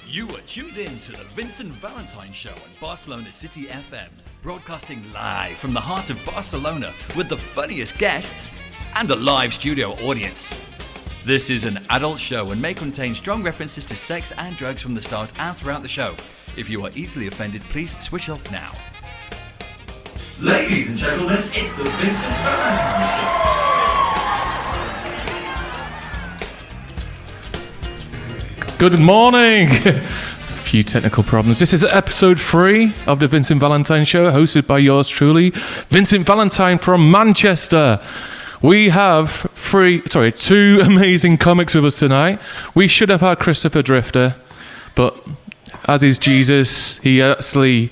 You are tuned in to the Vincent Valentine Show on Barcelona City FM, broadcasting live from the heart of Barcelona with the funniest guests and a live studio audience. This is an adult show and may contain strong references to sex and drugs from the start and throughout the show. If you are easily offended, please switch off now. Ladies and gentlemen, it's the Vincent Valentine Show. Good morning! A few technical problems. This is episode 3 of the Vincent Valentine Show, hosted by yours truly, Vincent Valentine from Manchester. We have two amazing comics with us tonight. We should have had Christopher Drifter, but as is Jesus, he actually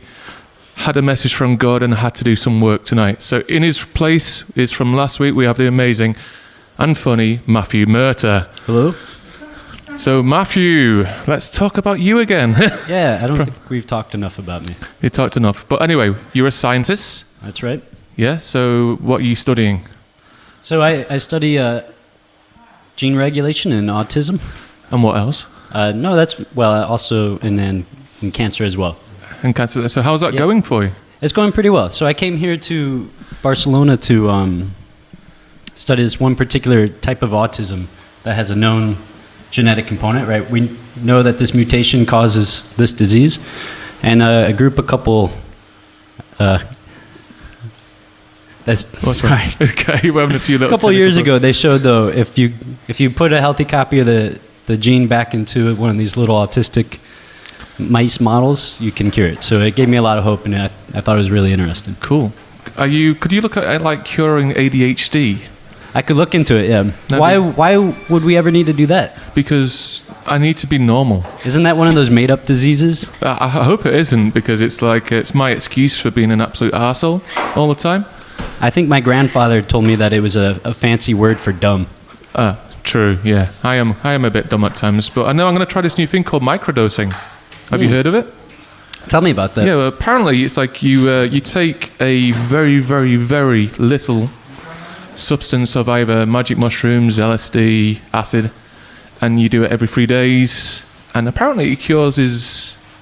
had a message from God and had to do some work tonight. So in his place is from last week, we have the amazing and funny Matthew Murtha. Hello. So Matthew, let's talk about you again. Yeah, I don't think we've talked enough about me. You talked enough. But anyway, you're a scientist. That's right. Yeah, so what are you studying? So I study gene regulation and autism. And what else? Also in cancer as well. And cancer. So how's that going for you? It's going pretty well. So I came here to Barcelona to study this one particular type of autism that has a known genetic component, right? We know that this mutation causes this disease, and a couple Okay, we're having a few little. A couple of years ago, they showed though if you put a healthy copy of the gene back into one of these little autistic mice models, you can cure it. So it gave me a lot of hope, and I thought it was really interesting. Cool. Could you look at like curing ADHD? I could look into it, yeah. Why would we ever need to do that? Because I need to be normal. Isn't that one of those made-up diseases? I hope it isn't, because it's my excuse for being an absolute arsehole all the time. I think my grandfather told me that it was a fancy word for dumb. True, yeah. I am a bit dumb at times, but I know I'm going to try this new thing called microdosing. Have you heard of it? Tell me about that. Yeah, well, apparently it's like you take a very, very, very little substance of either magic mushrooms, LSD, acid, and you do it every 3 days, and apparently it cures ADD,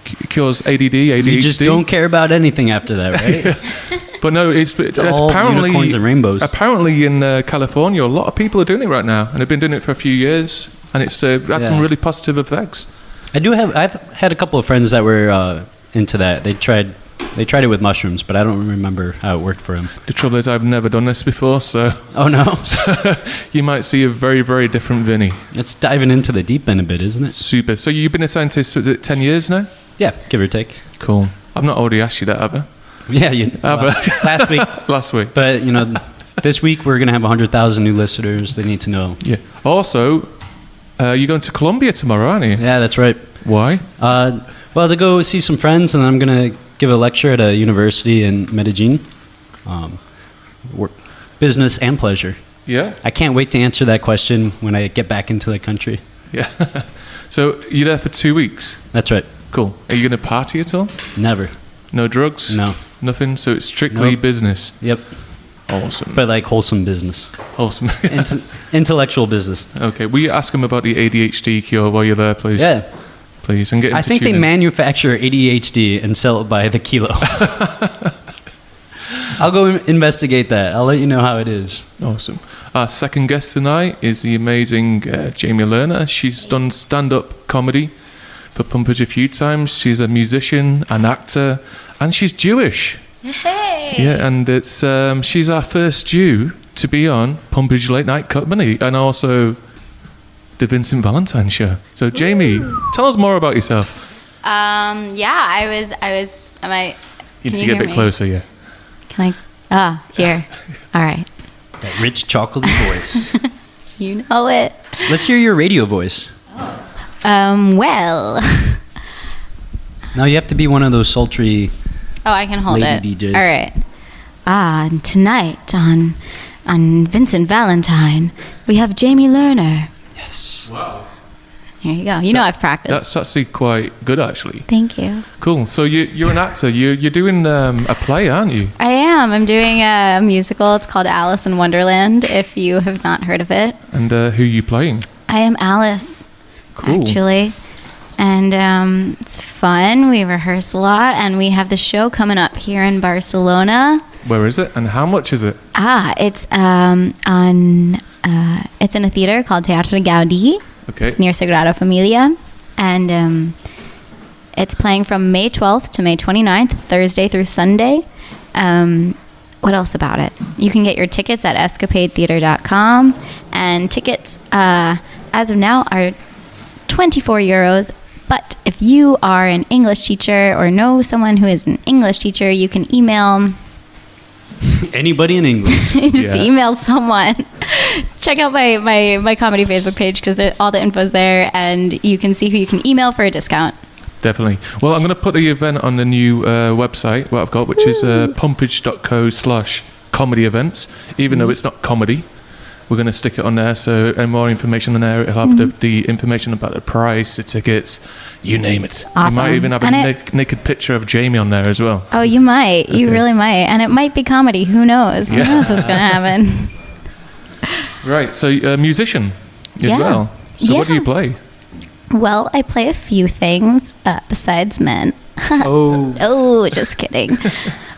ADHD. You just don't care about anything after that, right? Yeah. But no, it's all apparently unicorns and rainbows. Apparently in California, a lot of people are doing it right now, and they've been doing it for a few years, and it's had some really positive effects. I've had a couple of friends that were into that. They tried it with mushrooms, but I don't remember how it worked for them. The trouble is, I've never done this before, so... Oh, no? So you might see a very, very different Vinny. It's diving into the deep end a bit, isn't it? Super. So you've been a scientist, is it 10 years now? Yeah, give or take. Cool. I've not already asked you that, have I? Yeah, last week. Last week. But, this week we're going to have 100,000 new listeners. They need to know. Yeah. Also, you're going to Colombia tomorrow, aren't you? Yeah, that's right. Why? Well, to go see some friends, and I'm going to give a lecture at a university in Medellin. Business and pleasure. Yeah. I can't wait to answer that question when I get back into the country. Yeah. So you're there for 2 weeks? That's right. Cool. Are you going to party at all? Never. No drugs? No. Nothing? So it's strictly business? Yep. Awesome. But like wholesome business. Awesome. Intellectual business. Okay. Will you ask them about the ADHD cure while you're there, please? Yeah. Please. And get I think they manufacture ADHD and sell it by the kilo. I'll go investigate that. I'll let you know how it is. Awesome. Our second guest tonight is the amazing Jamie Lerner. She's done stand-up comedy for Pumpage a few times. She's a musician, an actor, and she's Jewish. Hey! Yeah, and it's she's our first Jew to be on Pumpage Late Night Company, and also the Vincent Valentine Show. So Jamie, tell us more about yourself. You need to get a bit closer, yeah. Can I? Here. All right. That rich chocolatey voice. You know it. Let's hear your radio voice. Well. Now you have to be one of those sultry. Oh, I can hold lady it. DJs. All right. And tonight on Vincent Valentine, we have Jamie Lerner. Yes. Wow. Here you go. You know I've practiced. That's actually quite good, actually. Thank you. Cool. So you're an actor. You're doing a play, aren't you? I am. I'm doing a musical. It's called Alice in Wonderland, if you have not heard of it. And who are you playing? I am Alice. Cool. Actually. And it's fun. We rehearse a lot, and we have the show coming up here in Barcelona. Where is it, and how much is it? It's it's in a theater called Teatre Gaudí. Okay. It's near Sagrada Familia, and it's playing from May 12th to May 29th, Thursday through Sunday. What else about it? You can get your tickets at escapadetheater.com, and tickets as of now are €24. But if you are an English teacher or know someone who is an English teacher, you can email Anybody in English. just email someone. Check out my comedy Facebook page, because all the info's there, and you can see who you can email for a discount. Definitely. Well, I'm going to put the event on the new website, what I've got, which is pumpage.co/comedy events. Even though it's not comedy, we're going to stick it on there. So any more information on there, it'll have the information about the price, the tickets, you name it. Awesome. You might even have a naked picture of Jamie on there as well. Oh, you might. You Okay. really might. And it might be comedy. Who knows? Who knows what's going to happen? Right. So musician as Yeah. well. So what do you play? Well, I play a few things besides men. Oh, Oh, just kidding.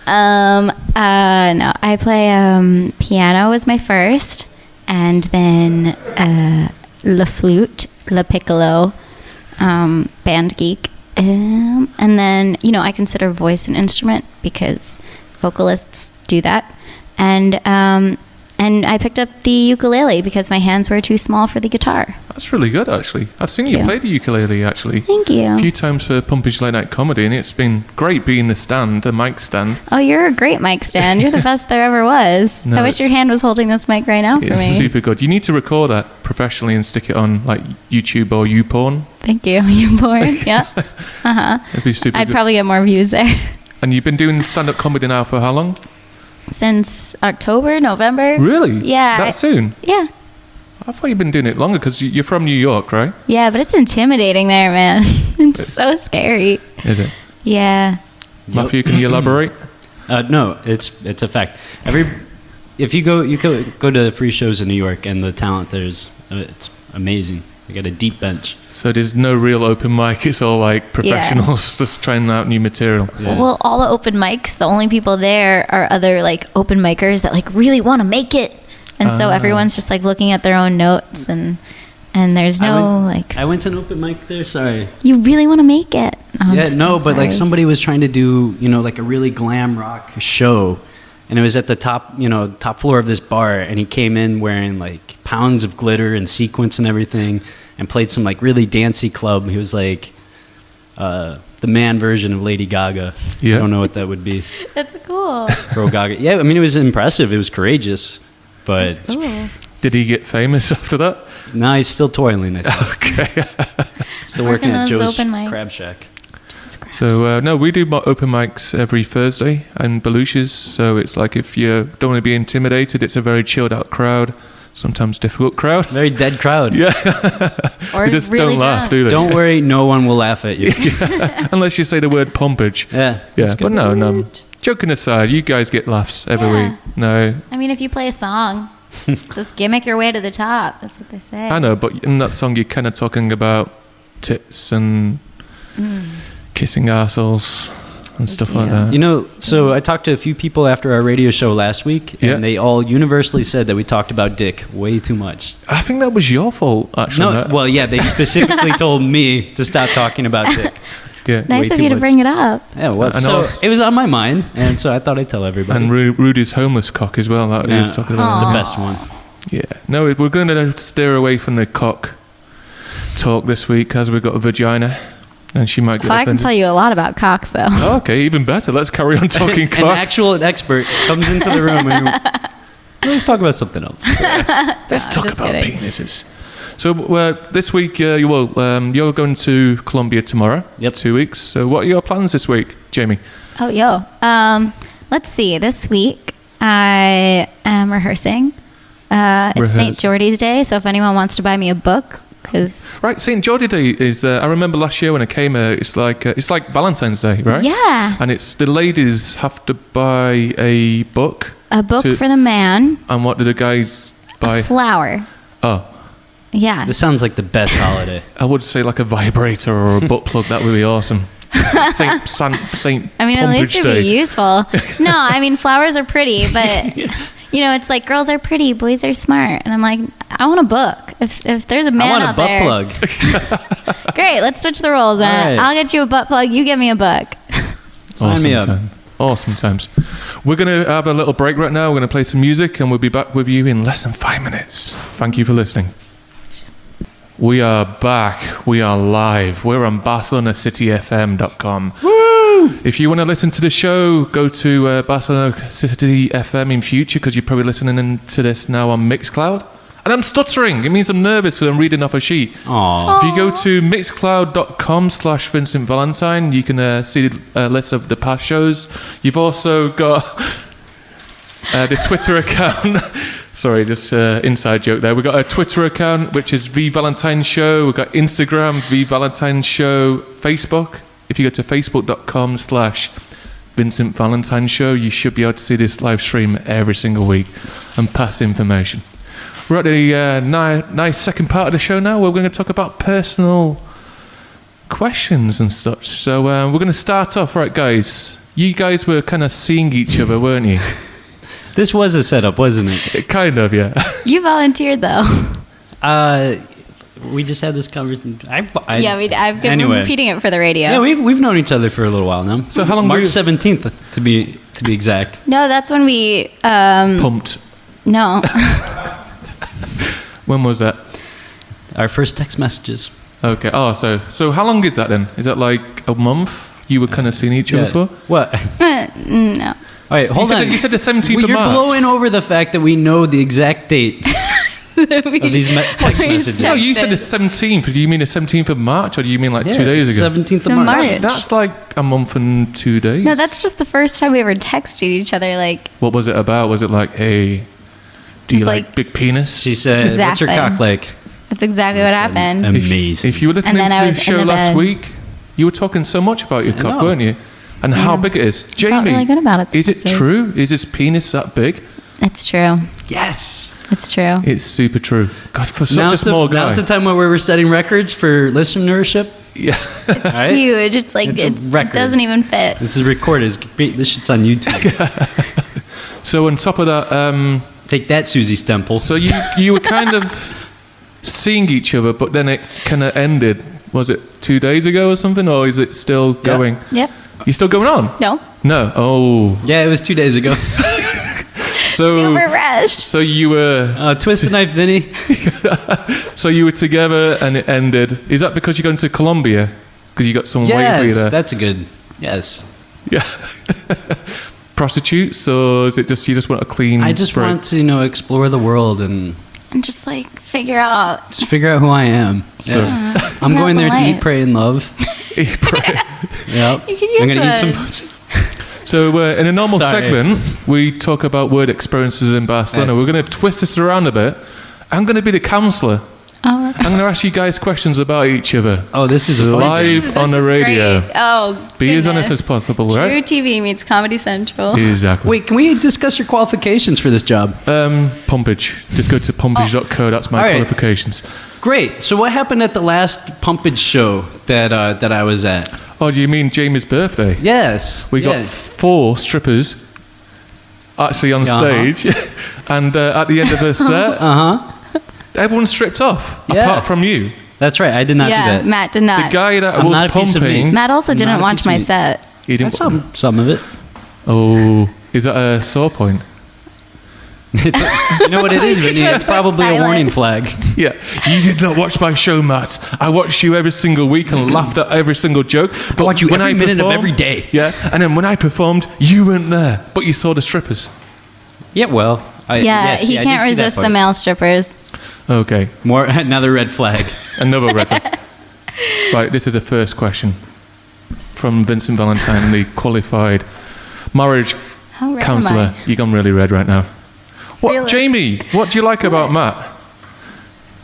No, I play piano was my first, and then la flute, la piccolo, band geek, and then I consider voice an instrument because vocalists do that, and I picked up the ukulele because my hands were too small for the guitar. That's really good, actually. I've seen you Yeah. play the ukulele, actually. Thank A you. few times for Pumpage Late Night Comedy, and it's been great being the stand, the mic stand. Oh, you're a great mic stand. You're the best there ever was. No, I wish it's- your hand was holding this mic right now for It's me. super good. You need to record that professionally and stick it on like YouTube or YouPorn. Thank you. You born? Yeah. It'd be super I'd good. probably get more views there. And you've been doing stand-up comedy now for how long? Since October, November. Really? Yeah. That soon? Yeah. I thought you'd been doing it longer because you're from New York, right? Yeah, but it's intimidating there, man. It's so scary. Is it? Yeah. Matthew, can you elaborate? no, it's a fact. If you go to free shows in New York, and the talent there's it's amazing. They got a deep bench. So there's no real open mic. It's all like professionals just trying out new material. Yeah. Well, all the open mics, the only people there are other like open micers that like really want to make it. And so everyone's just like looking at their own notes, and there's no like, I went to an open mic there. Sorry. you really want to make it. Oh, I'm Yeah, just no, so but like sorry. somebody was trying to do, like a really glam rock show, and it was at the top floor of this bar, and he came in wearing like pounds of glitter and sequins and everything, and played some like really dancey club. He was like the man version of Lady Gaga. Yeah. I don't know what that would be. That's cool. Girl Gaga. Yeah, I mean, it was impressive. It was courageous, but Cool. Did he get famous after that? no, he's still toiling. I think. Okay. Still working at those Joe's open mics. Crab Shack. So no, we do open mics every Thursday and Belush's. So it's like if you don't want to be intimidated, it's a very chilled out crowd. Sometimes difficult crowd. Very dead crowd. Yeah. Or They just really don't laugh, drunk. do they? Don't worry, no one will laugh at you. Unless you say the word pompage. Yeah. Yeah, that's but good. no. Joking aside, you guys get laughs every Yeah. week. No, I mean, if you play a song, just gimmick your way to the top. That's what they say. I know, but in that song, you're kind of talking about tits and kissing arseholes and stuff like that. So I talked to a few people after our radio show last week, and Yeah. they all universally said that we talked about dick way too much. I think that was your fault, actually. No, Matt. well, yeah, they specifically told me to stop talking about dick. yeah. way Nice of too you to much. bring it up. Yeah, well, And so also- it was on my mind, and so I thought I'd tell everybody. And Rudy's homeless cock as well. That he was Yeah. talking about. the Aw. best one. Yeah. No, we're going to steer away from the cock talk this week as we've got a vagina, and she might get Well, I can offended. tell you a lot about cocks, though. Oh, okay, even better. Let's carry on talking An cocks. actual expert comes into the room and let's talk about something else. Let's talk just about kidding. penises. So this week, you're going to Colombia tomorrow. Yep. 2 weeks. So what are your plans this week, Jamie? Oh, yo. Let's see. This week, I am rehearsing. It's St. Rehearse. Geordie's Day, so if anyone wants to buy me a book, because Right, St. Geordie Day is. I remember last year when I came. It's like Valentine's Day, right? yeah, And it's the ladies have to buy a book. a book to- for the man, And what do the guys buy? a flower. Oh, Yeah. This sounds like the best holiday. I would say like a vibrator or a butt plug. That would be awesome. Saint I mean, at least Pumpage it'd Day. be useful. No, I mean, flowers are pretty, but you know, it's like girls are pretty, boys are smart, and I'm like, I want a book. If there's a man I want a out butt there, plug. great. Let's switch the roles. All right. I'll get you a butt plug. You get me a book. Sign me up. Awesome times. We're going to have a little break right now. We're going to play some music and we'll be back with you in less than 5 minutes. Thank you for listening. We are back. We are live. We're on BarcelonaCityFM.com. Woo! If you want to listen to the show, go to Barcelona City FM in future because you're probably listening to this now on Mixcloud. And I'm stuttering. It means I'm nervous because I'm reading off a sheet. Aww. If you go to mixcloud.com/Vincent Valentine, you can see a list of the past shows. You've also got the Twitter account. Sorry, just inside joke there. We've got a Twitter account, which is V Valentine Show. We've got Instagram, V Valentine Show. Facebook. If you go to facebook.com/Vincent Valentine Show, you should be able to see this live stream every single week and pass information. We're at the nice second part of the show now. We're going to talk about personal questions and such. So we're going to start off, right, guys? You guys were kind of seeing each other, weren't you? This was a setup, wasn't it? Kind of, yeah. You volunteered though. We just had this conversation. I've been repeating it for the radio. Yeah, we've known each other for a little while now. So how long? March 17th, to be exact. No, that's when we Pumped. No. When was that? Our first text messages. Okay. Oh, so how long is that then? Is that like a month? You were kind of seeing each other for? What? No. All right, hold on. You said the 17th of You're March. blowing over the fact that we know the exact date of these text messages. No, you said the 17th. Do you mean the 17th of March, or do you mean like 2 days ago? 17th of No, March. March. That's like a month and 2 days. No, that's just the first time we ever texted each other. Like, What was it about? Was it like, hey, do you It's like like- big penis? She said, Exactly. "What's your cock like?" that's exactly what happened. Amazing. If you were listening And then to I the was in show the last bed. week, you were talking so much about your cock, know. weren't you? And how big it is. Jamie, Felt really good about it is it this week. true? Is his penis that big? It's true. Yes. It's true. It's super true. God, for such Now's a small guy. Now's the time where we're setting records for listenership. Yeah. Right? Huge. It's like It's a it record. doesn't even fit. This is recorded. This shit's on YouTube. So on top of that, Take that, Susie Stemple. so you were kind of seeing each other, but then it kind of ended. Was it 2 days ago or something, or is it still going? Yep. You still going on? No. No. Oh. Yeah, it was 2 days ago. So Super fresh. so you were Twist the knife, Vinny. so you were together and it ended. Is that because you're going to Colombia? Because you got someone waiting for you Yes, there? that's a good. Yes. Yeah. Prostitutes, or is it just you just want a clean? I just break? want to, explore the world and And just like figure out. just figure out who I am. So- Yeah. I'm going there to eat, life. pray, and love. Pray. Yep. You could use I'm gonna eat some that. pussy. So in a normal Sorry. segment, we talk about word experiences in Barcelona. That's- We're going to twist this around a bit. I'm going to be the counsellor. Oh, I'm going to ask you guys questions about each other. Oh, this is a Live on the is radio. great. Oh, Be as honest goodness. as possible, True right? TV meets Comedy Central. Exactly. Wait, can we discuss your qualifications for this job? Pumpage. Just go to pumpage.co. That's my All right. qualifications. Great. So what happened at the last Pumpage show that I was at? Oh, do you mean Jamie's birthday? Yes. We got 4 strippers actually on stage, and at the end of the set, everyone stripped off, Yeah. apart from you. That's right. I did not do Yeah, that. Matt did The not. guy that I'm was not a piece of meat. pumping, Matt also Not didn't a watch piece of my meat. set. he didn't. Some of it. Oh, is that a sore point? You know what it is, Vinny? It's probably a Silent. warning flag. Yeah, you did not watch my show, Matt. I watched you every single week and laughed at every single joke. But watch you when every minute of performed- every day. Yeah, and then when I performed, you weren't there, but you saw the strippers. Yeah, well. Yeah, he can't resist the male strippers. Okay, More another red flag. another red flag. Right, this is the first question from Vincent Valentine, the qualified marriage How red am counsellor. I? You've gone really red right now. What, Really? Jamie? What do you like about Matt?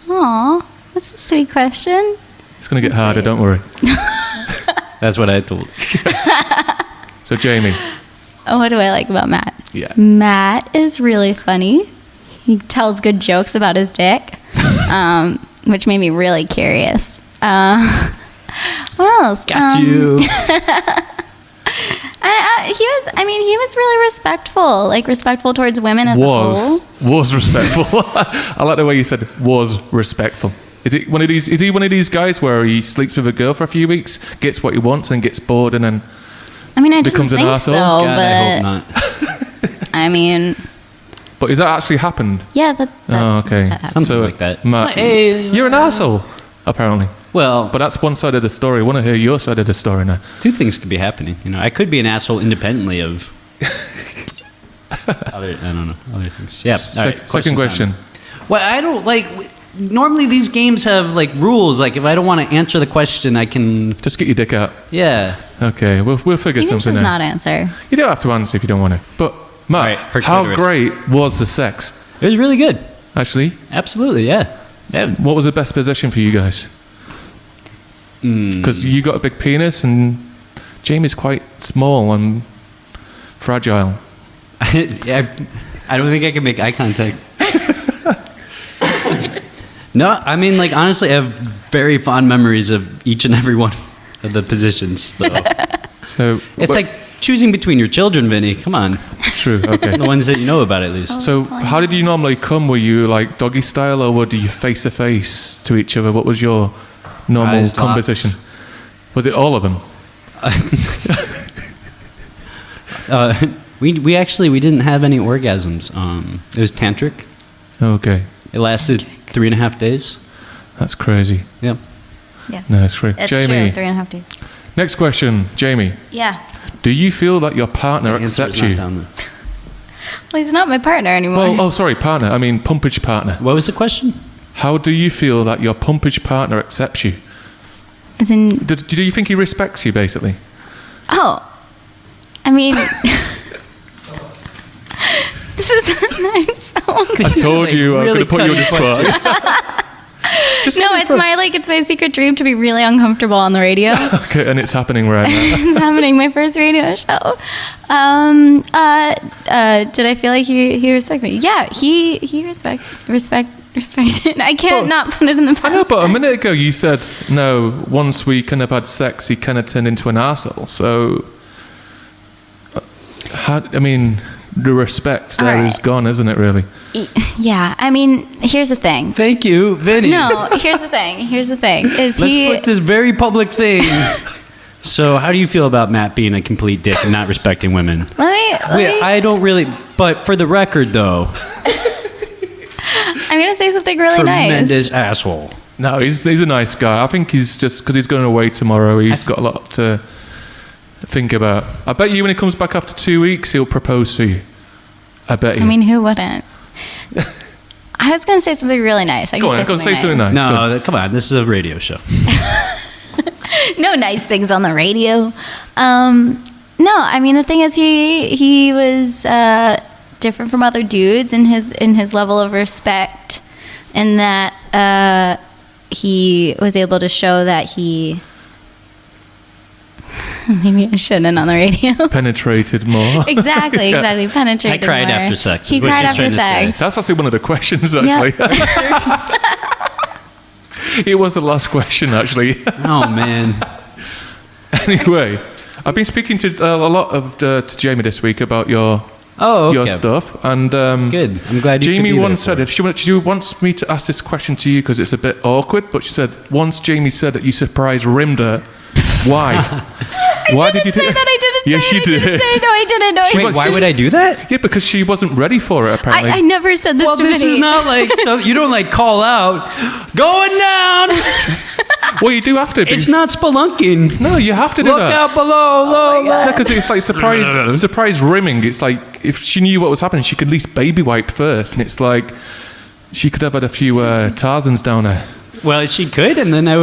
Aw, that's a sweet question. It's going to get harder. Don't worry. That's what I told. So, Jamie. Oh, what do I like about Matt? Yeah. Matt is really funny. He tells good jokes about his dick. which made me really curious. What else? Got you. He was really respectful, like respectful towards women as a whole. Was respectful. I like the way you said was respectful. Is he one of these guys where he sleeps with a girl for a few weeks, gets what he wants, and gets bored, and then I becomes didn't an think so, arsehole? God, but I hope not. I mean, But has that actually happened? yeah, that Oh, okay. that happened. Something like that. Matt, It's like, hey, you're an arsehole, apparently. Well, But that's one side of the story. I want to hear your side of the story now. two things could be happening. I could be an asshole independently of other things. Yeah. All right, Second question. time. Well, I don't like. Normally, these games have like rules. Like, if I don't want to answer the question, I can. Just get your dick out. Yeah. Okay, we'll figure you can something just out. not answer. You don't have to answer if you don't want to. But, Matt, All right, her how clitoris. great was the sex, It was really good. actually? Absolutely. Yeah. Yeah. What was the best position for you guys? Because you got a big penis and Jamie's quite small and fragile. Yeah. I don't think I can make eye contact. No, I mean, like, honestly, I have very fond memories of each and every one of the positions. So. It's like choosing between your children, Vinny. Come on. True, okay. The ones that you know about, at least. So how did you normally come? Were you like doggy style or were you face to face to each other? What was your normal Eyes locked. composition? Was it all of them? We didn't have any orgasms. It was tantric. Okay, It lasted 3.5 days. that's crazy. Yep. Yeah, No, it's true. it's Jamie, true. 3.5 days. next question. Jamie, Yeah. do you feel that your partner The answer accepts is not you? down there. Well, he's not my partner anymore. Well, sorry, partner. I mean, pumpage partner. What was the question? How do you feel that your pumpage partner accepts you? As in, Do you think he respects you, basically? oh, I mean, this is nice. I told you I was going to put you on the spot. No, it's my secret dream to be really uncomfortable on the radio. Okay, and it's happening right now. It's happening. My first radio show. Did I feel like he respects me? Yeah, he respected. I can't not put it in the past. I know, but a minute ago you said, no, once we kind of had sex, he kind of turned into an arsehole. So, the respect there is Alright. gone, isn't it, really? Yeah, I mean, here's the thing. Thank you, Vinny. No, here's the thing. Is Let's put this very public thing. So, how do you feel about Matt being a complete dick and not respecting women? Let me. I don't really. But for the record, though, I'm gonna say something really nice. tremendous asshole. No, he's a nice guy. I think he's just, because he's going away tomorrow, he's got a lot to think about. I bet you when he comes back after 2 weeks, he'll propose to you. I bet you. I mean, who wouldn't? I was gonna say something really nice. Go on, say something nice. No, come on. This is a radio show. No nice things on the radio. No, I mean the thing is he was different from other dudes in his level of respect, in that he was able to show that he. Maybe I shouldn't on the radio. Penetrated more. Exactly. Penetrated. I cried more. after sex, is He what cried she's after trying to say. sex. That's actually one of the questions, actually. It was the last question, actually. Oh man. Anyway, I've been speaking to a lot of to Jamie this week about your stuff, and Good. I'm glad you. Jamie could be once there said, for she wants me to ask this question to you because it's a bit awkward, but she said, once Jamie said that you surprise rimmed her. Why? Why did you say do that? I didn't Yes, say you it. I didn't did. say it. No, I didn't. No, I it. didn't. Wait, why would I do that? Yeah, because she wasn't ready for it, apparently. I never said this Well, to this Vinny. is not like so you don't like call out going down. Well, you do have to. It's not spelunking. No, you have to do Look that. out below, low, low. Because it's like surprise rimming. It's like if she knew what was happening, she could at least baby wipe first, and it's like she could have had a few Tarzans down her. Well, she could, and then I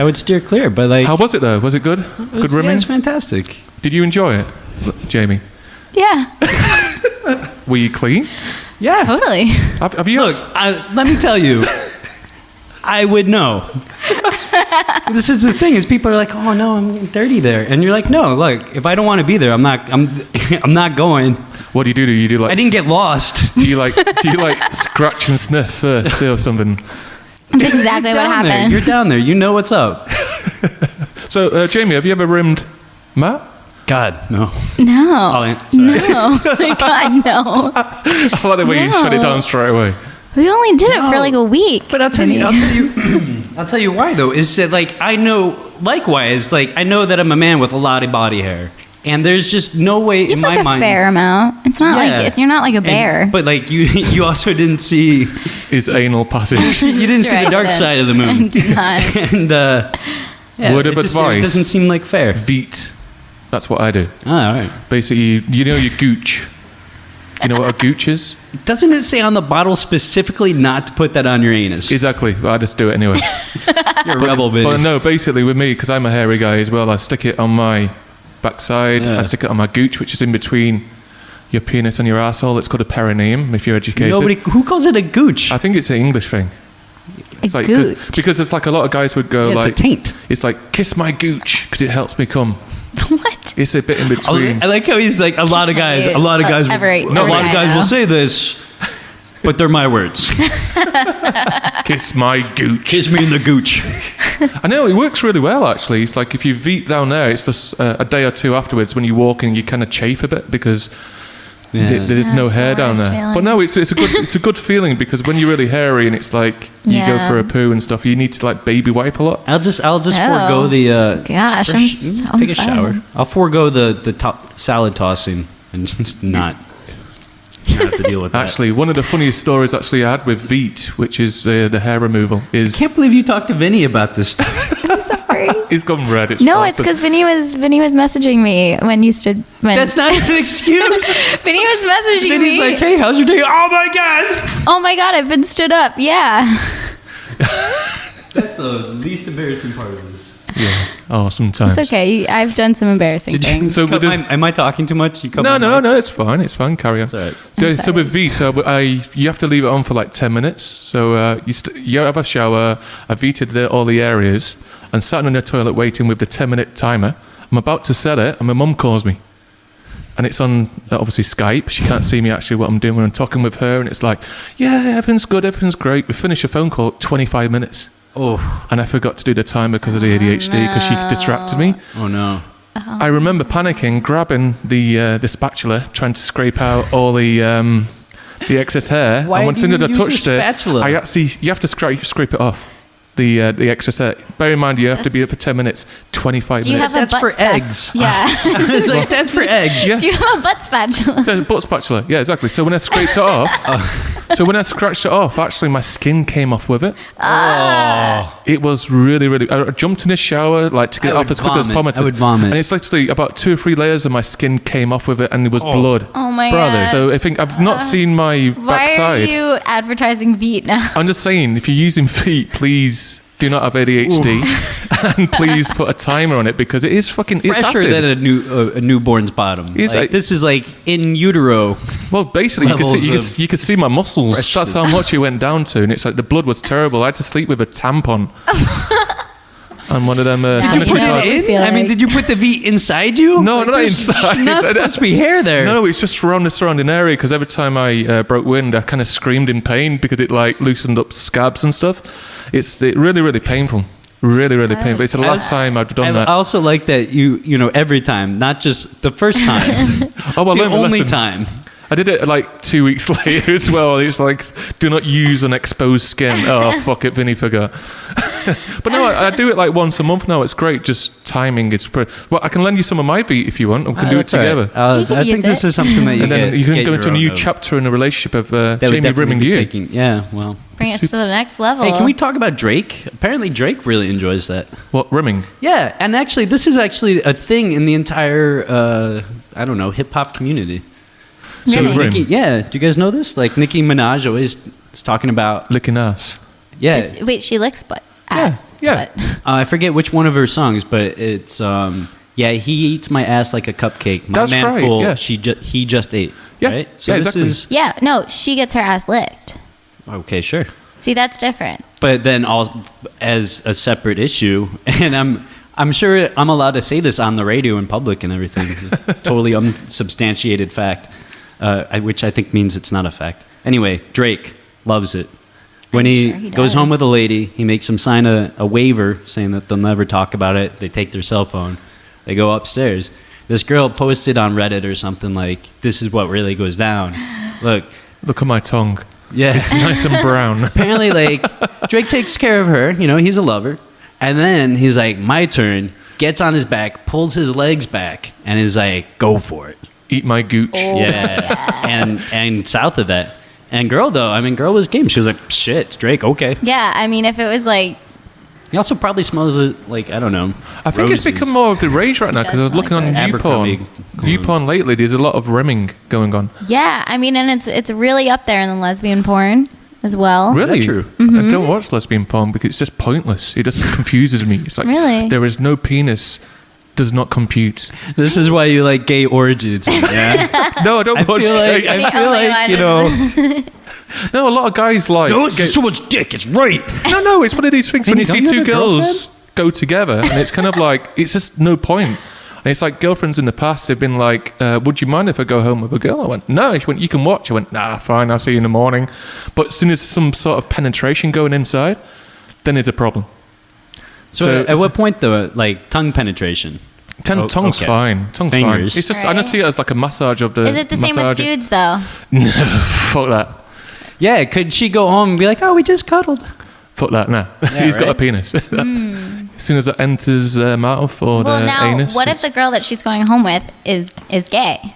would steer clear. But like, How was it though? Was it good? Good yeah, rimming? it's fantastic. Did you enjoy it, Jamie? Yeah, Were you clean? Yeah. totally. Have you? Look, let me tell you, I would know. This is the thing: is people are like, "Oh no, I'm dirty there," and you're like, "No, look, if I don't want to be there, I'm not going." What do you do? Do you do like? I didn't get lost. Do you like scratch and sniff first or something? That's exactly what Down there. happened. You're down there. You know what's up. So, Jamie, have you ever rimmed Matt? God, no. No. Sorry. No. God, no. I like the way you shut it down straight away. We only did it for like a week. But I'll tell you, I'll tell you why though. Is that like I know, likewise, like I know that I'm a man with a lot of body hair, and there's just no way You in took my a mind. fair amount. It's not Yeah. like you're not like a bear. But like you also didn't see His anal passage. you didn't see Sure, the I dark didn't. side of the I moon. did not. And yeah, Word of it advice. doesn't seem like fair. Veet. That's what I do. Oh, all right. Basically, you know your gooch. You know what a gooch is? Doesn't it say on the bottle specifically not to put that on your anus? Exactly. Well, I just do it anyway. You're a rebel, But Vinny. no, basically with me, because I'm a hairy guy as well, I stick it on my backside. Yeah. I stick it on my gooch, which is in between your penis and your asshole. It's called a perineum, if you're educated. Who calls it a gooch? I think it's an English thing. It's like, gooch. because it's like a lot of guys would go Yeah, it's like, a taint. it's like, kiss my gooch, because it helps me come. What? It's a bit in between. I like how he's like a lot of guys. A lot of guys. Every a lot of guy guys now. will say this, but they're my words. Kiss my gooch. Kiss me in the gooch. I know, it works really well, actually. It's like if you veet down there, it's just a day or two afterwards when you walk in, you kind of chafe a bit because there's no That's the hair down worst there. feeling. But no, it's a good feeling because when you're really hairy and it's like you go Yeah. for a poo and stuff, you need to like baby wipe a lot. I'll just Oh. forego the. Gosh, I'm so take a fun. shower. I'll forego the top salad tossing and just not have to deal with that. Actually, one of the funniest stories actually I had with Veet, which is the hair removal, I is can't believe you talked to Vinny about this stuff. I'm sorry. he's gone red. It's No, fine. it's because Vinny was messaging me when you stood. When That's not an excuse. Vinny was messaging Vinny's me. like, hey, how's your day? Oh my god. Oh my god, I've been stood up. Yeah. That's the least embarrassing part of this. Yeah. Oh, sometimes. It's okay. I've done some embarrassing things. So cut we did- am I talking too much? You cut No, my no, mic? no, it's fine. It's fine. Carry on. It's all right. So, I'm so sorry. with Vita, you have to leave it on for like 10 minutes. So you have a shower. I Vitaed all the areas and sat in the toilet waiting with the 10-minute timer. I'm about to set it and my mum calls me. And it's on, obviously, Skype. She can't see me actually what I'm doing when I'm talking with her. And it's like, yeah, everything's good, everything's great. We finish a phone call at 25 minutes. Oh, And I forgot to do the timer because of the ADHD because she distracted me. oh no. I remember panicking, grabbing the spatula, trying to scrape out all the excess hair. Why and as do soon you as I use a touched it, spatula? you have to scrape it off. The excess hair. Bear in mind, you have to be up for 10 minutes, 25 Do you minutes. have a That's for butt spat- eggs. Yeah. It's like, that's for eggs. Yeah. Do you have a butt spatula? So butt spatula, yeah, exactly. So when I scraped it off, so when I scratched it off, actually my skin came off with it. Oh. It was really, really. I jumped in the shower like to get it I off would as quick as vomit. possible. I would vomit. and it's literally about 2 or 3 layers of my skin came off with it, and there was blood. Oh my Brother. god. So I think I've not seen my Why backside. are you advertising Veet now? I'm just saying, if you're using feet, please do not have ADHD, and please put a timer on it because it is fucking. It's Fresher acid. than a newborn's bottom. It's like- This is like in utero. Well, basically, levels you could see my muscles. freshness. That's how much it went down to, and it's like the blood was terrible. I had to sleep with a tampon. And one of them Now sanitary you know pads. what you feel I mean, like. did you put the V inside you? No, Like, not there's inside. Not supposed to be hair there. No, it's just around the surrounding area because every time I broke wind, I kind of screamed in pain because it like loosened up scabs and stuff. It's really, really painful. Really, really painful. It's the last time I've done I that. also like that you know every time, not just the first time, Oh, well, the learn the only lesson. time. I did it like 2 weeks later as well. It's like, do not use unexposed skin. Oh, fuck it, Vinny forgot. But no, I do it like once a month now. It's great. Just timing is well, I can lend you some of my feet if you want. We can do it That's all right. together. You can I use think this it. is something that you And then get, you can get go into a your new own of. chapter in the relationship of That would Jamie definitely rimming be you. taking- yeah, well. Bring us to the next level. Hey, can we talk about Drake? Apparently, Drake really enjoys that. What, rimming? Yeah, and actually, this is actually a thing in the entire, I don't know, hip hop community. So Really? rim. Nicki, yeah, do you guys know this? Like Nicki Minaj always is talking about, Licking ass. yeah, Wait, she licks butt ass. yeah. But I forget which one of her songs, but it's yeah, he eats my ass like a cupcake. My That's man right, full, yeah. he just ate. Yeah, right? So yeah, this exactly. is yeah, no, she gets her ass licked. okay, sure. See, that's different. But then all as a separate issue, and I'm sure I'm allowed to say this on the radio in public and everything. Totally unsubstantiated fact, which I think means it's not a fact. Anyway, Drake loves it. when he sure he goes does. home with a lady, he makes them sign a waiver saying that they'll never talk about it. They take their cell phone. They go upstairs. This girl posted on Reddit or something like, "This is what really goes down. Look Look at my tongue. yeah." It's nice and brown. Apparently, like, Drake takes care of her. You know, he's a lover. And then he's like, my turn. Gets on his back, pulls his legs back, and is like, go for it. Eat my gooch. Oh. Yeah. And south of that. And girl, though, I mean, girl was game. She was like, shit, it's Drake, okay. Yeah, I mean, if it was like, He also probably smells it, like, I don't know. I think it's become more of the rage right now It because I was does looking smell on like Abercrombie YouPorn. YouPorn lately, there's a lot of rimming going on. yeah, I mean, and it's really up there in the lesbian porn as well. Really? true? I don't watch lesbian porn because it's just pointless. It just confuses me. It's like, Really? there is no penis, does not compute. This is why you like gay origins. Yeah. No, I don't I watch feel like, gay- The I feel only like one you is- know. No, a lot of guys like... so much dick, it's right. No, it's one of these things when you see Don't you two have a girls go together and it's kind of like, it's just no point. And it's like girlfriends in the past have been like, would you mind if I go home with a girl? I went, no. She went, you can watch. I went, nah, fine, I'll see you in the morning. But as soon as some sort of penetration going inside, then there's a problem. So at what point, though, like tongue penetration? Tongue's okay. fine. Tongue's Fingers. fine. It's just, I don't see it as like a massage of the... Is it the same with massage- dudes though? No, fuck that. Yeah, could she go home and be like, oh, we just cuddled? Fuck that, nah. Yeah, He's got a right? penis. As soon as it enters mouth or Well, the now, anus. what if the girl that she's going home with is gay?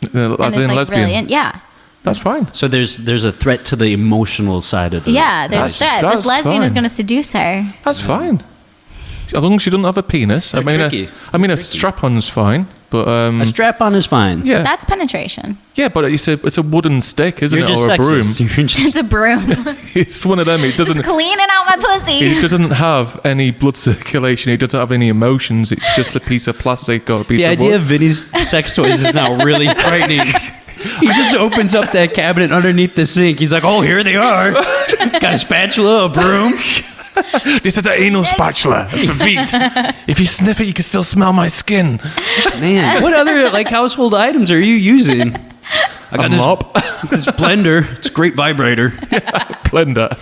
As and in it's like lesbian. brilliant. Yeah. That's fine. So there's a threat to the emotional side of the Yeah, there's threat. that's This lesbian is fine. going to seduce her. That's fine. As long as she doesn't have a penis. They're tricky. A strap-on's fine, but A strap-on is fine. yeah, That's penetration. yeah, but it's a wooden stick, isn't You're it, just or a broom? sexist. You're It's just, a broom. It's one of them. It Just doesn't. cleaning out my pussy. It doesn't have any blood circulation. It doesn't have any emotions. It's just a piece of plastic or a piece the of idea wood. of Vinny's sex toys is now really frightening. He just opens up that cabinet underneath the sink. He's like, oh, here they are. Got a spatula, a broom. This is an anal spatula for feet. If you sniff it, you can still smell my skin. Man, what other like household items are you using? I got A mop, this blender. It's a great vibrator. blender.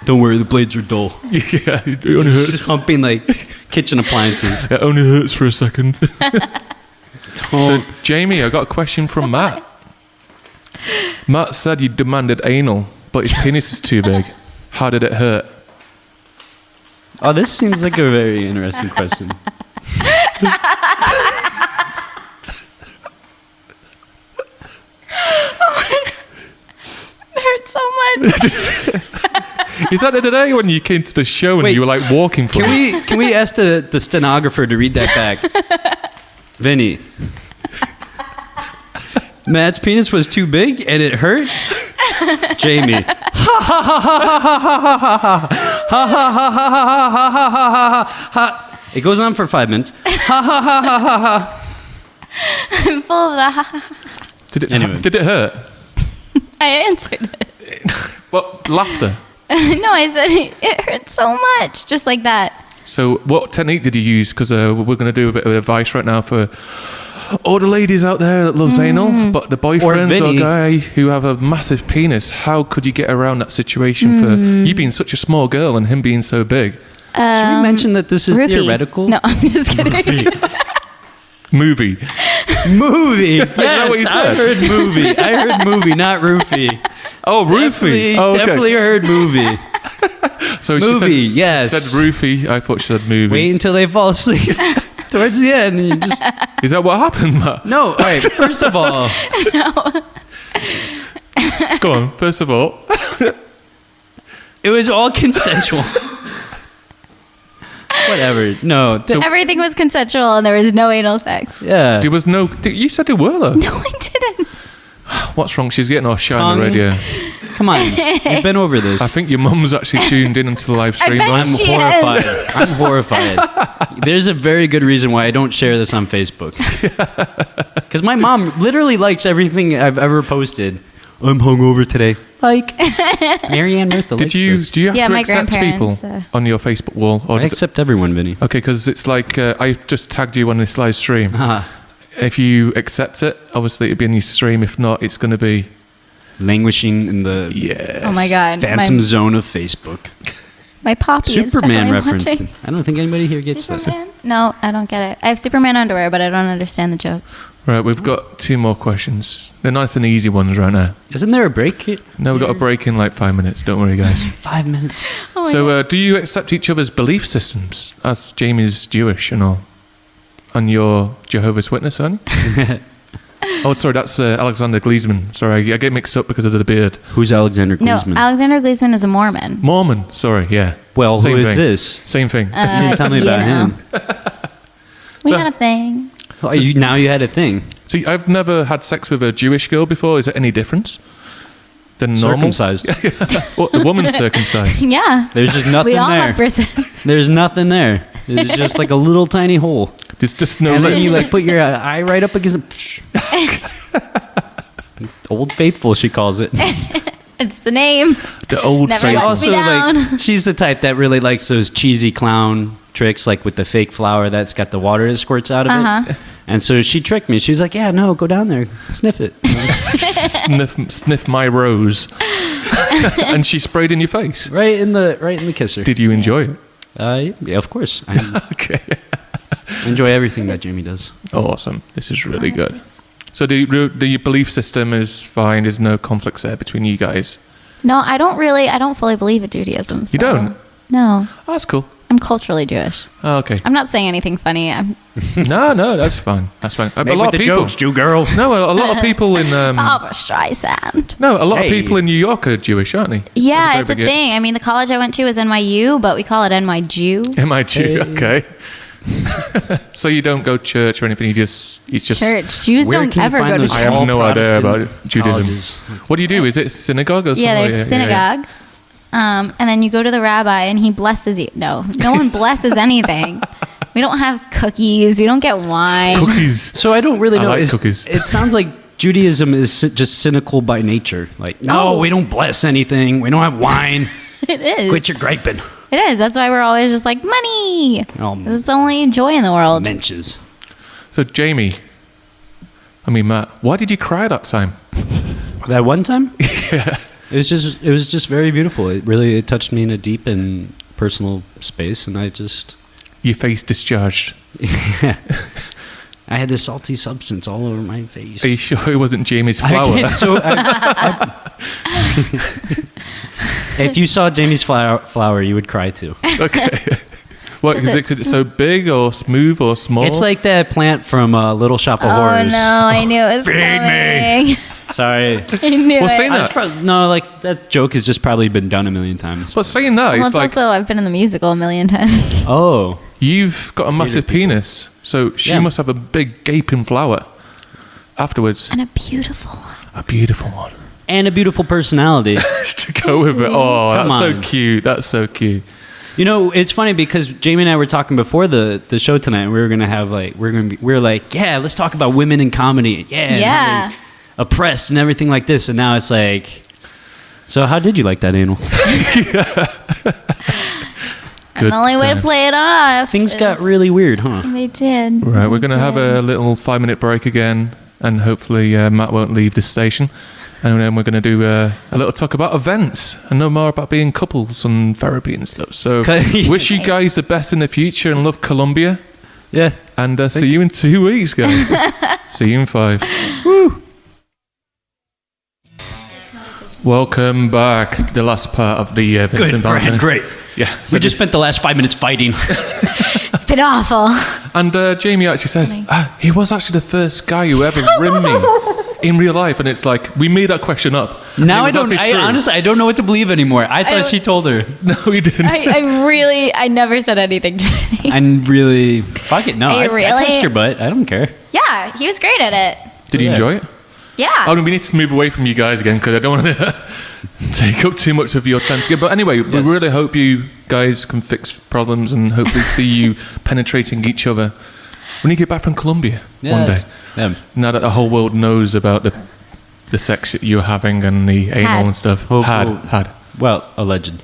Don't worry, the blades are dull. Yeah, it only hurts. Just humping like kitchen appliances. It only hurts for a second. So, Don't. Jamie, I got a question from Matt. Matt said you demanded anal, but his penis is too big. How did it hurt? Oh, this seems like a very interesting question. It hurts so much. Is that the day when you came to the show and Wait, you were like walking for it? Can we ask the stenographer to read that back? Vinny. Matt's penis was too big and it hurt? Jamie. It goes on for 5 minutes. I'm full of that. Anyway. Did it hurt? I answered it. Well, laughter. No, I said it hurts so much. Just like that. So what technique did you use? Because we're going to do a bit of advice right now for all the ladies out there that loves anal, but the boyfriends or Vinny. guy who have a massive penis. How could you get around that situation for you being such a small girl and him being so big? Should we mention that this is Roofie. theoretical? No, I'm just kidding. Movie. Movie. that what you Yes, I said? heard movie. I heard movie, not roofie. Oh, roofie. Oh, okay. Definitely heard movie. So Movie, she yes. said roofie. I thought she said movie. Wait until they fall asleep. Towards the end, and you just Is that what happened, Matt? no. All right. First of all, Go on. First of all, it was all consensual. Whatever. No. Everything was consensual and there was no anal sex. Yeah. there was no. You said there were though. No, I didn't. What's wrong? She's getting all shy on the Tongue. radio. Come on. We've been over this. I think your mum's actually tuned in into the live stream. bet right? I'm she horrified. I'm horrified. There's a very good reason why I don't share this on Facebook. Because my mom literally likes everything I've ever posted. I'm hungover today. Like Marianne Murtha. Did you? Do you have Yeah, to my accept people grandparents, on your Facebook wall? Or I does it- accept everyone, Vinny. okay, because it's like I just tagged you on this live stream. Ah, If you accept it, obviously it'll be in your stream. If not, it's going to be languishing in the Oh my God. phantom zone of Facebook. My poppy is Superman definitely reference. watching. I don't think anybody here gets Superman? No, I don't get it. I have Superman underwear, but I don't understand the jokes. Right, we've got 2 more questions. They're nice and easy ones right now. that. Isn't there a break? No, we've got a break in like 5 minutes. Don't worry, guys. 5 minutes. Oh my God. So, do you accept each other's belief systems? As Jamie's Jewish and all. And you're Jehovah's Witness, aren't you? Oh, sorry, that's Alexander Gleesman. Sorry, I get mixed up because of the beard. Who's Alexander Gleesman? No, Alexander Gleesman is a Mormon. Mormon, sorry, yeah. Well, Same who is thing. this? Same thing. You didn't tell me you about know. him. We So- had a thing. Oh, now you had a thing. See, I've never had sex with a Jewish girl before. Is there any difference than normal? Circumcised. What, the woman's circumcised? Yeah. There's just nothing We all there. have brisses. There's nothing there. It's just like a little tiny hole. There's just no And then lips. you like put your eye right up against it. Old Faithful, she calls it. It's the name. The old Never saint. lets me down. like, she's the type that really likes those cheesy clown tricks, like with the fake flower that's got the water that squirts out of it. And so she tricked me. She was like, "Yeah, no, go down there, sniff it." sniff my rose. And she sprayed in your face. right in the kisser. Did you enjoy it? Yeah, of course. I Okay. enjoy everything that Jamie does. Awesome. This is really good. So do your belief system is fine? There's no conflicts there between you guys? No, I don't fully believe in Judaism. So. You don't? No. Oh, that's cool. I'm culturally Jewish. Oh, okay. I'm not saying anything funny. No, that's fine. That's fine. A Make lot with of the people. jokes, Jew girl. No, a lot of people in Barbara Streisand. no, a lot of Hey. people in New York are Jewish, aren't they? Yeah, So it's a they thing. I mean, the college I went to is NYU, but we call it NYJew. Am I Jew? Okay. So you don't go to church or anything. It's just. Church. Jews Where don't can you ever find go to those I church. have no idea Protestant about Judaism. colleges? What do you do? Is it synagogue or something? Yeah, there's synagogue. And then you go to the rabbi and he blesses you. No one blesses anything. We don't have cookies. We don't get wine. Cookies. So I don't really I know. like cookies. It sounds like Judaism is just cynical by nature. Like, no, Oh. we don't bless anything. We don't have wine. It is. Quit your griping. It is. That's why we're always just like, money. Oh, This is the only joy in the world. menches. So Jamie, Matt, why did you cry that time? That one time? Yeah. It was just very beautiful. It touched me in a deep and personal space, and Your face discharged. I had this salty substance all over my face. Are you sure it wasn't Jamie's flower? If you saw Jamie's flower, you would cry too. Okay. What is it? Because it's so big or smooth or small? It's like that plant from Little Shop of Oh Horrors. no! I knew it was coming. Sorry. I knew Well, it. saying that, That joke has just probably been done a million times. but saying that, Well, it's it's like also I've been in the musical a million times. Oh. you've got a massive penis, so she Yeah. must have a big gaping flower afterwards. And a beautiful one. A beautiful one. And a beautiful personality. To go with it. Oh, Come that's so on. cute. That's so cute. You know, it's funny because Jamie and I were talking before the show tonight. And we were gonna have we're like, yeah, let's talk about women in comedy. Yeah. and how they oppressed and everything like this. And now it's like, so how did you like that anal? And the only way to times. play it off. Things is- got really weird, huh? They did. Right, we're They going to have did. a little 5-minute break again, and hopefully Matt won't leave the station. And then we're going to do a little talk about events and know more about being couples and therapy and stuff. So wish you guys the best in the future and love Colombia. Yeah. And see you in 2 weeks, guys. See you in 5. Woo! Welcome back to the last part of the Vincent Valentine. Great. Yeah. So We just spent the last 5 minutes fighting. It's been awful. And Jamie actually said, he was actually the first guy who ever rimmed me in real life. And it's like, we made that question up. Now And it was actually true. honestly, I don't know what to believe anymore. I thought don't- she told her. No, he didn't. I never said anything to me. I'm really, fuck it, no. Are you I really? touched your butt. I don't care. Yeah, he was great at it. Did you Yeah. enjoy it? Yeah. Oh, no, we need to move away from you guys again because I don't want to take up too much of your time together. But anyway, Yes. we really hope you guys can fix problems and hopefully see you penetrating each other when you get back from Colombia one day. Yeah. Now that the whole world knows about the sex that you're having and the anal Had. and stuff. Oh, Had. oh. Well, alleged.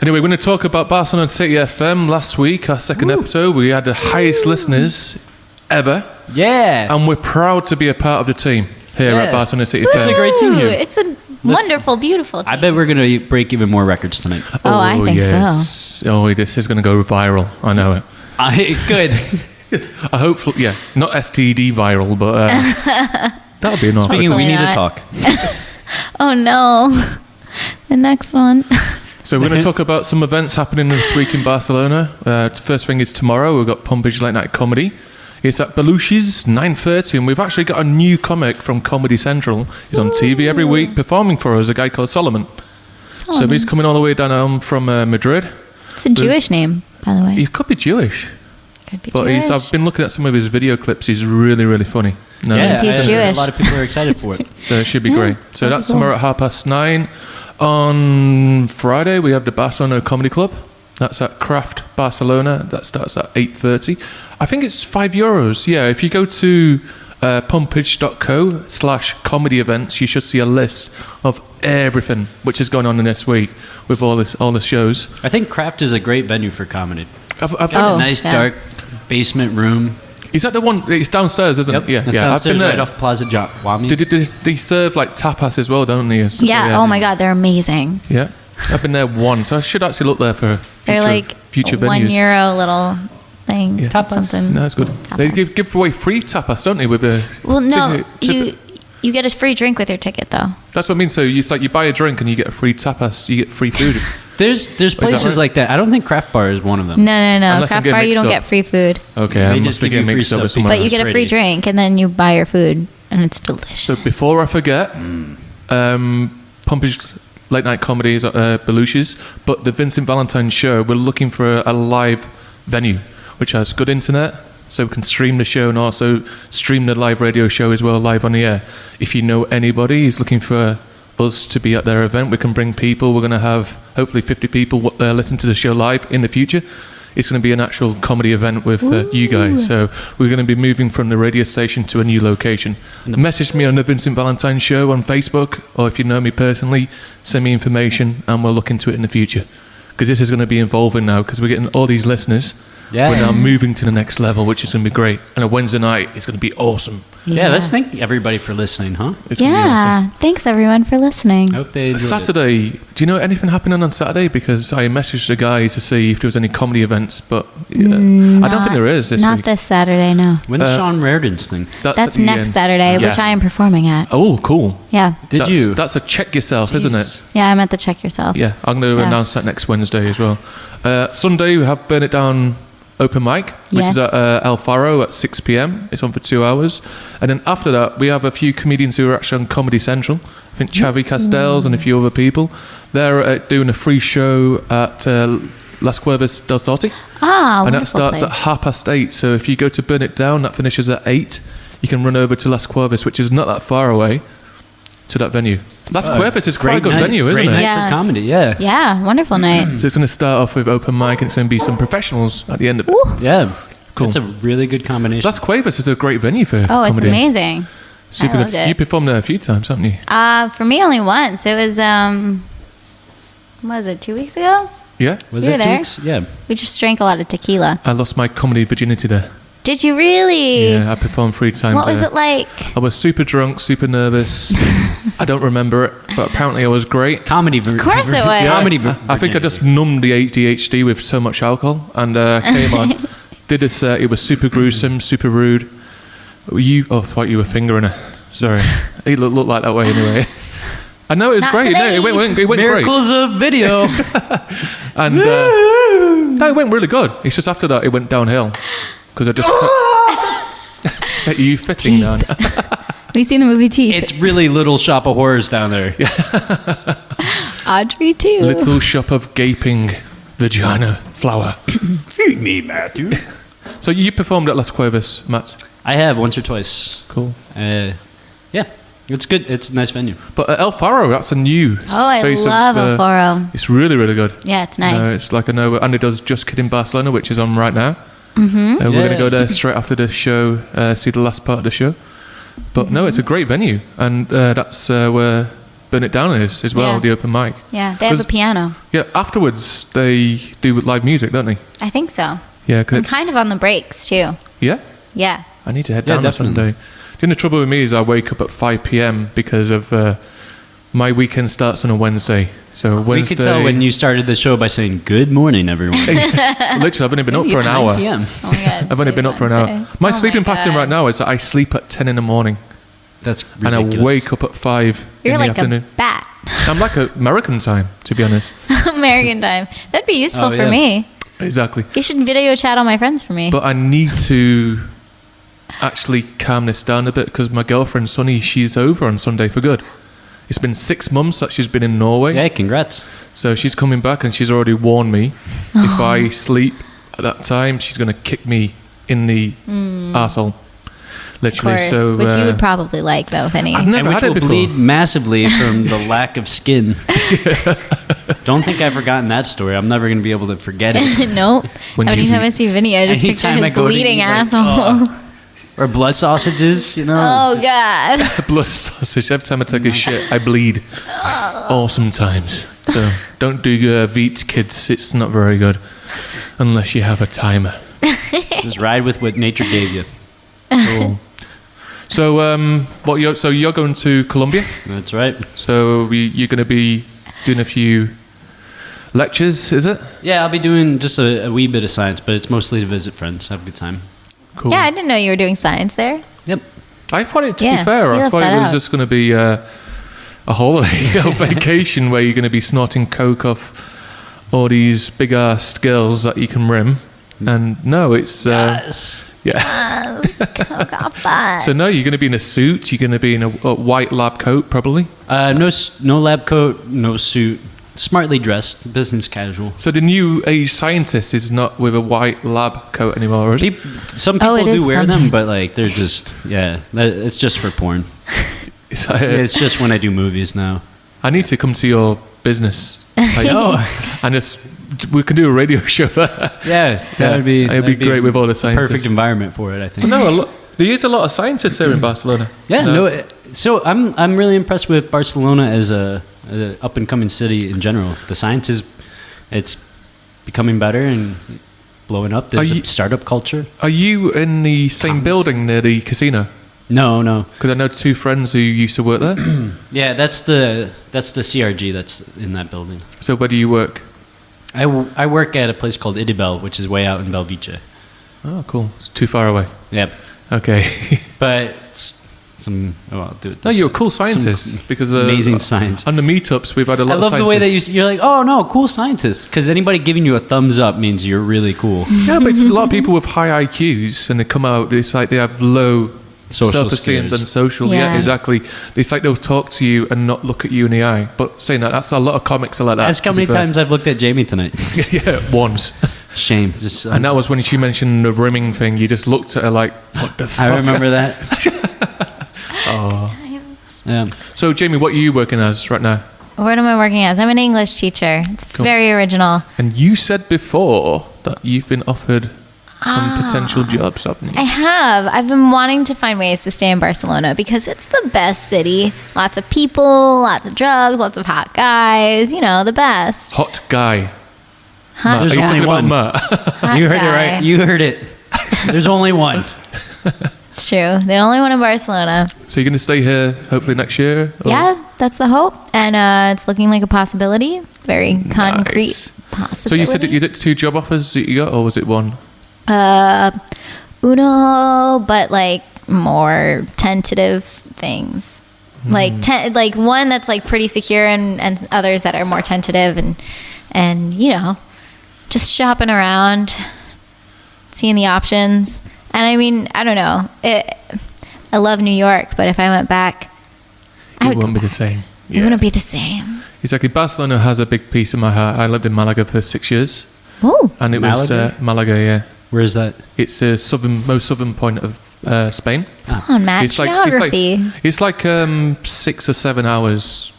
Anyway, we're going to talk about Barcelona City FM. Last week, our second episode, we had the highest listeners ever. Yeah. And we're proud to be a part of the team. here at Barcelona City It's a FM. great team Ooh, here. it's a wonderful, beautiful team. I bet we're going to break even more records tonight. Oh, I think so. Oh, this is going to go viral. I know it. Good. I hope, not STD viral, but that'll be enough. Speaking, we Hopefully need to not. talk. Oh no. The next one. So we're going to talk about some events happening this week in Barcelona. First thing is tomorrow. We've got Pumpage Late Night Comedy. It's at Belushi's, 9:30, and we've actually got a new comic from Comedy Central. He's on TV every week performing for us, a guy called Solomon. So he's coming all the way down from Madrid. It's a Jewish name, by the way. He could be Jewish. Could be But Jewish. I've been looking at some of his video clips. He's really, really funny. No, Yeah, He's I heard Jewish. A lot of people are excited for it. So it should be Yeah, great. So that'd that's be cool. tomorrow at 9:30. On Friday, we have the Barcelona Comedy Club. That's at Craft Barcelona. That starts at 8:30. I think it's €5. Yeah, if you go to pumpage.co/comedy events, you should see a list of everything which is going on in this week with all the shows. I think Craft is a great venue for comedy. I've Oh, A nice yeah. dark basement room. Is that the one? It's downstairs, isn't it? That's I've been downstairs there. right off Plaza Wami. They serve like tapas as well, don't they? So, Yeah, oh my god, they're amazing. Yeah, I've been there once. I should actually look there for They're future like venues. €1 little thing. Yeah. Tapas. Something. No, it's good. They Tapas. give away free tapas, don't they? With the Well, no, ticket. you get a free drink with your ticket though. That's what I mean. So it's like you buy a drink and you get a free tapas. You get free food. There's places right? like that. I don't think Craft Bar is one of them. No. Unless I'm Craft getting bar, you mixed don't up. get free food, Okay, I They must just be give you getting free mixed up with stuff someone but you else. get a free ready. drink and then you buy your food and it's delicious. So before I forget, Pumpage Late Night Comedy is at Belushi's, but the Vincent Valentine Show, we're looking for a live venue which has good internet, so we can stream the show and also stream the live radio show as well, live on the air. If you know anybody who's looking for us to be at their event, we can bring people. We're going to have hopefully 50 people listen to the show live in the future. It's going to be an actual comedy event with you guys. So we're going to be moving from the radio station to a new location. Message me on the Vincent Valentine Show on Facebook, or if you know me personally, send me information and we'll look into it in the future. Because this is going to be evolving now, because we're getting all these listeners. Yeah. We're now moving to the next level, which is going to be great. And a Wednesday night is going to be awesome. Yeah, let's thank everybody for listening, huh? It's going to be awesome. Yeah, thanks everyone for listening. I hope they enjoyed it. Saturday, do you know anything happening on Saturday? Because I messaged the guys to see if there was any comedy events, but I don't think there is this Not week. this Saturday, no. When's Sean Raridan's thing? That's That's at the next end. Saturday, which Yeah. I am performing at. Oh, cool. Yeah, That's a check yourself, isn't it? yeah, I'm at the Check Yourself. Yeah, I'm going to Yeah. announce that next Wednesday as well. Sunday, we have Burn It Down open mic, which is Yes. at El Faro at 6 p.m. It's on for 2 hours. And then after that, we have a few comedians who are actually on Comedy Central. I think Chavi Castells and a few other people. They're doing a free show at Las Cuevas del Sorte. Ah, And that wonderful starts place. at 8:30. So if you go to Burn It Down, that finishes at 8. You can run over to Las Cuevas, which is not that far away, to that venue. Las Cuevas is quite a good night. venue, isn't Great it? night Yeah. for comedy, yeah. Yeah, wonderful night. So it's going to start off with open mic and it's going to be some professionals at the end of it. Ooh. Yeah. Cool. It's a really good combination. Las Cuevas is a great venue for Oh, it's comedy. amazing. Super I good. loved it. You performed there a few times, haven't you? For me, only once. It was, what was it, 2 weeks ago? Yeah. Was You it were 2 there? weeks? Yeah. We just drank a lot of tequila. I lost my comedy virginity there. Did you really? Yeah, I performed 3 times What was there. it like? I was super drunk, super nervous. I don't remember it, but apparently I was great. Comedy. Of course it was. Comedy. I think I just numbed the ADHD with so much alcohol and came on. Did this, it was super gruesome, super rude. I thought you were fingering her. Sorry. It looked like that way anyway. I know it was Not great. today. No, it went great. Miracles of video. And no, it went really good. It's just after that it went downhill because I just. Are you fitting down? Have you seen the movie Teeth? It's really Little Shop of Horrors down there. Audrey too. Little shop of gaping vagina flower. Feed me, Matthew. So you performed at Las Cuevas, Matt. I have once or twice. Cool. Yeah. It's good. It's a nice venue. But El Faro, that's a new. Oh, I face of, love El Foro. It's really, really good. Yeah, it's nice. It's like I know Andy does Just Kidding Barcelona, which is on right now. Mm-hmm. We're going to go there straight after the show, see the last part of the show. But no, it's a great venue, and that's where Burn It Down is as well, Yeah. the open mic. Yeah, they have a 'Cause- piano. Yeah, afterwards they do live music, don't they? I think so. Yeah, 'cause And kind of on the breaks too. Yeah, Yeah. I need to head Yeah, down definitely. someday. The only trouble with me is I wake up at 5 p.m. because of my weekend starts on a Wednesday. So Wednesday. We could tell when you started the show by saying, "Good morning, everyone." Literally, I've only been up for an hour. 9 p.m. Oh my God, I've only been up for an hour. My sleeping pattern right now is that I sleep at 10 in the morning. That's ridiculous. And I wake up at 5 You're in the like afternoon. a bat. I'm like American time, to be honest. American time. That'd be useful for me. Exactly. You should video chat all my friends for me. But I need to actually calm this down a bit because my girlfriend, Sunny, she's over on Sunday for good. It's been 6 months that she's been in Norway. Yeah, congrats. So she's coming back and she's already warned me if I sleep at that time, she's going to kick me in the arsehole. Literally. Of course, So, which you would probably like, though, Vinny. I've never And which had it will before. bleed massively from the lack of skin. Don't think I've forgotten that story. I'm never going to be able to forget it. Nope. When Every you- time I see Vinny, I just picture Anytime I his go to bleeding eat, like, asshole. Or blood sausages, you know. Oh, God. Blood sausage. Every time I take a shit, I bleed. Awesome times. So don't do Veets, kids. It's not very good unless you have a timer. Just ride with what nature gave you. Cool. So so you're going to Colombia. That's right. So you're going to be doing a few lectures, is it? Yeah, I'll be doing just a wee bit of science, but it's mostly to visit friends, have a good time. Cool. Yeah, I didn't know you were doing science there. Yep. I thought it, to Yeah, be fair, you I left thought that it was out. just going to be a holiday, a vacation where you're going to be snorting coke off all these big-ass girls that you can rim. And no, it's... Yes. yeah. Coke off that. So no, you're going to be in a suit. You're going to be in a white lab coat, probably. No lab coat, no suit. Smartly dressed, business casual. So the new age scientist is not with a white lab coat anymore, is it? Some people it is do wear them, sometimes. but like they're just it's just for porn. It's, It's just when I do movies now. I need to come to your business. And we can do a radio show there. Yeah, that would be. It'd be great with all the scientists. Perfect environment for it, I think. No, there is a lot of scientists here in Barcelona. Yeah, so I'm really impressed with Barcelona as a up and coming city in general. The science it's becoming better and blowing up. There's a startup culture. Are you in the same building near the casino? No. Because I know two friends who used to work there. Yeah, that's the CRG that's in that building. So where do you work? I work at a place called Idibel, which is way out in Belviche. Oh, cool. It's too far away. Yep. Okay. But it's I'll do it. No, you're a cool scientist because amazing science. On the meetups, we've had a lot I of love the way that scientists. you're like, oh no, cool scientist. Because anybody giving you a thumbs up means you're really cool. Yeah, but it's a lot of people with high IQs, and they come out. It's like they have low Social self-esteem skills. and social. Yeah, Yeah. exactly. It's like they'll talk to you and not look at you in the eye. But saying that, that's a lot of comics are like that. Ask how to be many fair. times I've looked at Jamie tonight. Yeah, once. Shame. Just, And that was when she mentioned the rimming thing. You just looked at her like, what the fuck? I remember that. Yeah. So, Jamie, what are you working as right now? What am I working as? I'm an English teacher. It's Cool. very original. And you said before that you've been offered some potential jobs, haven't you? I have. I've been wanting to find ways to stay in Barcelona because it's the best city. Lots of people, lots of drugs, lots of hot guys. You know, the best. Hot guy. Hot Matt. Are you guy. talking about one. Matt? Hot You heard guy. it right. You heard it. There's only one. It's true. The only one in Barcelona. So you're going to stay here hopefully next year? Or- Yeah, that's the hope. And it's looking like a possibility. Very concrete Nice. possibility. So you said, is it 2 job offers that you got, or was it 1? Uno, but like more tentative things. Like like one that's like pretty secure and others that are more tentative and you know, just shopping around, seeing the options. And I mean, I don't know. I love New York, but if I went back, I It would won't go be the back. same. It wouldn't be the same. Exactly. Barcelona has a big piece of my heart. I lived in Malaga for 6 years. Ooh. And it was Malaga? Malaga, yeah. Where is that? It's the most southern point of Spain. Come on, Matt. Geography. It's like 6 or 7 hours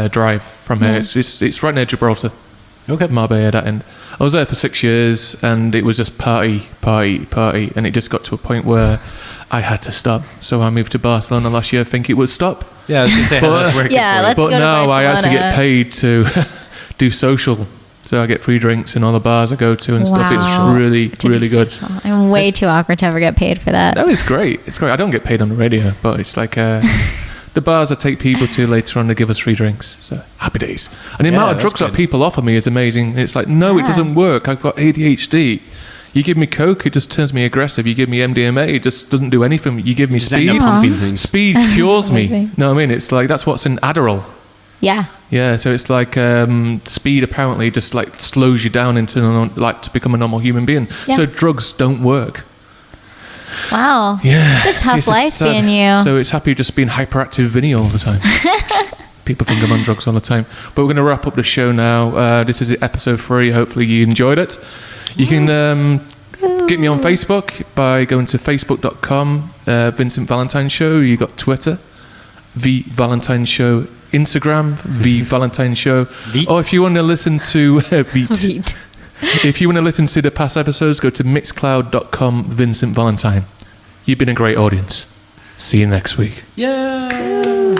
drive from here. Yeah. It's right near Gibraltar. Okay. Marbella, that end. I was there for 6 years, and it was just party, and it just got to a point where I had to stop. So I moved to Barcelona last year, think it would stop. Yeah, I was going to say how that's working Yeah, for you. let's But go to now I actually Barcelona. get paid to do social. So I get free drinks in all the bars I go to and stuff. It's Wow. really, To be really good. social. I'm way too awkward to ever get paid for that. No, it's great. It's great. I don't get paid on the radio, but it's like the bars I take people to later on to give us free drinks. So happy days. And the amount of that's drugs that good. people offer me is amazing. It's like, no, it Yeah. doesn't work. I've got ADHD. You give me coke, it just turns me aggressive. You give me MDMA, it just doesn't do anything. You give me Just end up speed, pumping things. speed cures me. Amazing. No, I mean, it's like that's what's in Adderall. Yeah. Yeah, so it's like speed apparently just like slows you down into like to become a normal human being. Yeah. So drugs don't work. Wow. Yeah, It's a tough just life sad. being you. So it's happy just being hyperactive Vinny all the time. People think I'm on drugs all the time. But we're going to wrap up the show now. This is episode 3. Hopefully you enjoyed it. You can get me on Facebook by going to facebook.com, Vincent Valentine Show. You got Twitter, V Valentine Show, Instagram, V Valentine Show. Veet. Or if you want to listen to Veet. Sweet. If you want to listen to the past episodes, go to mixcloud.com, Vincent Valentine. You've been a great audience. See you next week. Yeah.